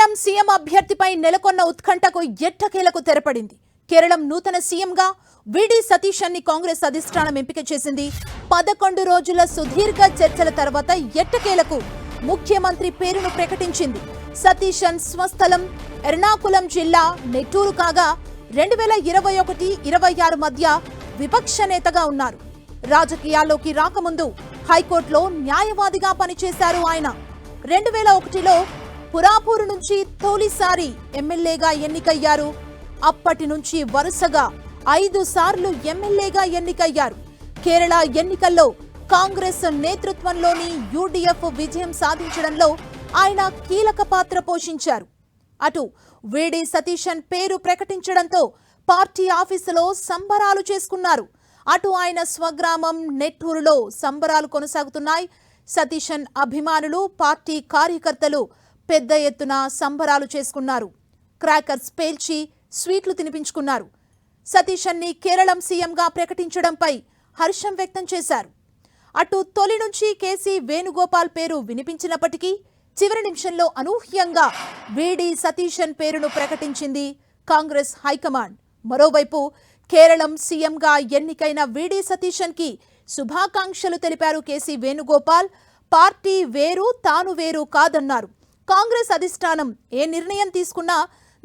Keralam CM అభ్యర్థిపై నెలకొన్న ఉత్కంఠకు ఎట్టకేలకు తెరపడింది. కేరళం నూతన సీఎంగా విడి సతీశన్ని కాంగ్రెస్ అధిష్టానం ఎంపిక చేసింది. 11 రోజుల సుదీర్ఘ చర్చల తర్వాత ఎట్టకేలకు ముఖ్యమంత్రి పేరును ప్రకటించింది. సతీశన్ స్వస్థలం ఎర్నాకులం జిల్లా నెట్టూరు కాగా 2021-26 మధ్య విపక్ష నేతగా ఉన్నారు. రాజకీయాల్లోకి రాకముందు హైకోర్టులో న్యాయవాదిగా పనిచేశారు ఆయన. 2001లో పురాపూర్ నుంచి తొలిసారి ఎమ్మెల్యేగా ఎన్నికయ్యారు. అప్పటి నుంచి వరుసగా 5 సార్లు ఎమ్మెల్యేగా ఎన్నికయ్యారు. కేరళ ఎన్నికల్లో కాంగ్రెస్ నేతృత్వంలోని యూడీఎఫ్ విజయం సాధించడంలో ఆయన కీలక పాత్ర పోషించారు. అటు వీడి సతీశన్ పేరు ప్రకటించడంతో పార్టీ ఆఫీసులో సంబరాలు చేసుకున్నారు. అటు ఆయన స్వగ్రామం నెట్టూరులో సంబరాలు కొనసాగుతున్నాయి. సతీశన్ అభిమానులు, పార్టీ కార్యకర్తలు పెద్ద ఎత్తున సంబరాలు చేసుకున్నారు. క్రాకర్స్ పేల్చి స్వీట్లు తినిపించుకున్నారు. సతీశన్ని కేరళం సీఎంగా ప్రకటించడంపై హర్షం వ్యక్తం చేశారు. అటు తొలి నుంచి కేసీ వేణుగోపాల్ పేరు వినిపించినప్పటికీ చివరి నిమిషంలో అనూహ్యంగా వీడి సతీశన్ పేరును ప్రకటించింది కాంగ్రెస్ హైకమాండ్. మరోవైపు కేరళం సీఎంగా ఎన్నికైన వీడి సతీశన్ కి శుభాకాంక్షలు తెలిపారు కేసీ వేణుగోపాల్. పార్టీ వేరు, తాను వేరు కాదన్నారు. కాంగ్రెస్ అధిష్టానం ఏ నిర్ణయం తీసుకున్నా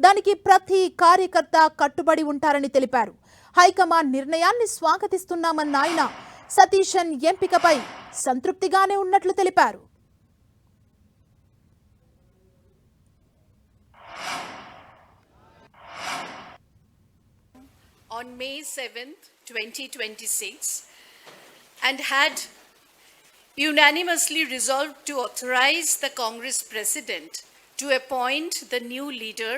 దానికి ప్రతి కార్యకర్త కట్టుబడి ఉంటారని తెలిపారు. హైకమాండ్ నిర్ణయాన్ని స్వాగతిస్తున్నామన్న ఆయన సతీశన్ ఎంపికపై సంతృప్తిగానే ఉన్నట్లు తెలిపారు. On May 7th, 2026, and had unanimously resolved to authorize the Congress President to appoint the new leader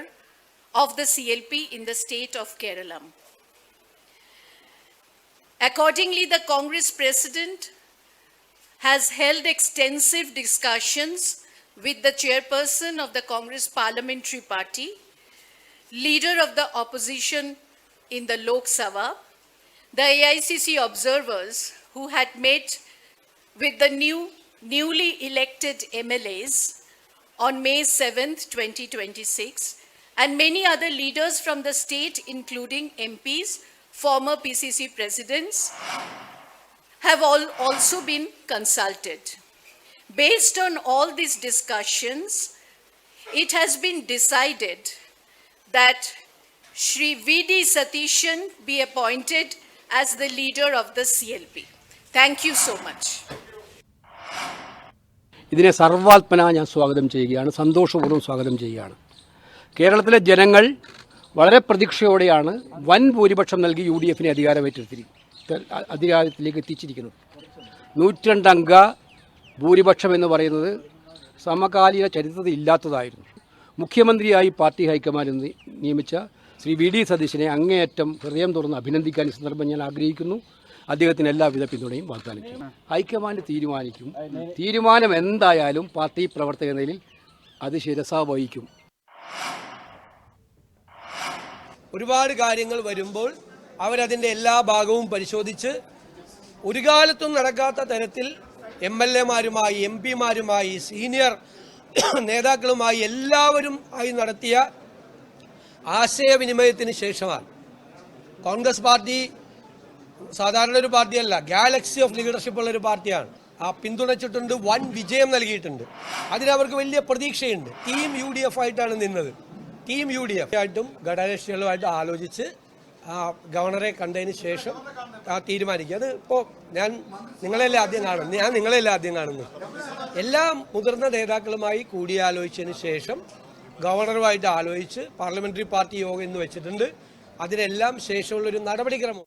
of the CLP in the state of Kerala. Accordingly, the Congress President has held extensive discussions with the chairperson of the Congress Parliamentary Party, leader of the opposition in the Lok Sabha, the AICC observers who had met with the newly elected MLAs on May 7th, 2026, and many other leaders from the state, including MPs, former PCC presidents, have also been consulted. Based on all these discussions, it has been decided that Shri V.D. Satishan be appointed as the leader of the CLP. Thank you so much. ഇതിനെ സർവാത്മന ഞാൻ സ്വാഗതം ചെയ്യുകയാണ്, സന്തോഷപൂർവ്വം സ്വാഗതം ചെയ്യുകയാണ്. കേരളത്തിലെ ജനങ്ങൾ വളരെ പ്രതീക്ഷയോടെയാണ് വൻ ഭൂരിപക്ഷം നൽകി UDF-നെ അധികാരത്തിലേക്ക് എത്തിച്ചിരിക്കുന്നത്. 102 അംഗ ഭൂരിപക്ഷം എന്ന് പറയുന്നത് സമകാലീന ചരിത്രത്തിൽ ഇല്ലാത്തതായിരുന്നു. മുഖ്യമന്ത്രിയായി പാർട്ടി ഹൈക്കമാൻഡ് നിയമിച്ച ശ്രീ V.D. സതീശനെ അങ്ങേയറ്റം ഹൃദയം തുറന്ന് അഭിനന്ദിക്കാൻ ഈ സന്ദർഭം ഞാൻ ആഗ്രഹിക്കുന്നു. അദ്ദേഹത്തിന് എല്ലാവിധ പിന്തുണയും വാഗ്ദാനം ചെയ്യും. ഹൈക്കമാൻഡ് തീരുമാനിക്കും. തീരുമാനം എന്തായാലും പാർട്ടി പ്രവർത്തക നിലയിൽ അത് ശിരസാ വഹിക്കും. ഒരുപാട് കാര്യങ്ങൾ വരുമ്പോൾ അവരതിൻ്റെ എല്ലാ ഭാഗവും പരിശോധിച്ച് ഒരു കാലത്തും നടക്കാത്ത തരത്തിൽ MLA-മാരുമായി MP-മാരുമായി സീനിയർ നേതാക്കളുമായി എല്ലാവരും ആയി നടത്തിയ ആശയവിനിമയത്തിന് ശേഷമാണ് കോൺഗ്രസ് പാർട്ടി സാധാരണ ഒരു പാർട്ടിയല്ല, ഗാലക്സി ഓഫ് ലീഡർഷിപ്പ് ഉള്ള ഒരു പാർട്ടിയാണ്. ആ പിന്തുണച്ചിട്ടുണ്ട്, വൻ വിജയം നൽകിയിട്ടുണ്ട്. അതിനവർക്ക് വലിയ പ്രതീക്ഷയുണ്ട്. ടീം UDF ആയിട്ടാണ് നിന്നത്. ടീം UDF ആയിട്ടും ഘടകകക്ഷികളുമായിട്ട് ആലോചിച്ച് ഗവർണറെ കണ്ടതിന് ശേഷം തീരുമാനിക്കുക. അത് ഇപ്പോൾ ഞാൻ നിങ്ങളെല്ലാം ആദ്യം കാണുന്നു. എല്ലാ മുതിർന്ന നേതാക്കളുമായി കൂടിയാലോചിച്ചതിന് ശേഷം ഗവർണറുമായിട്ട് ആലോചിച്ച് പാർലമെന്ററി പാർട്ടി യോഗം ഇന്ന് വെച്ചിട്ടുണ്ട്. അതിനെല്ലാം ശേഷമുള്ളൊരു നടപടിക്രമം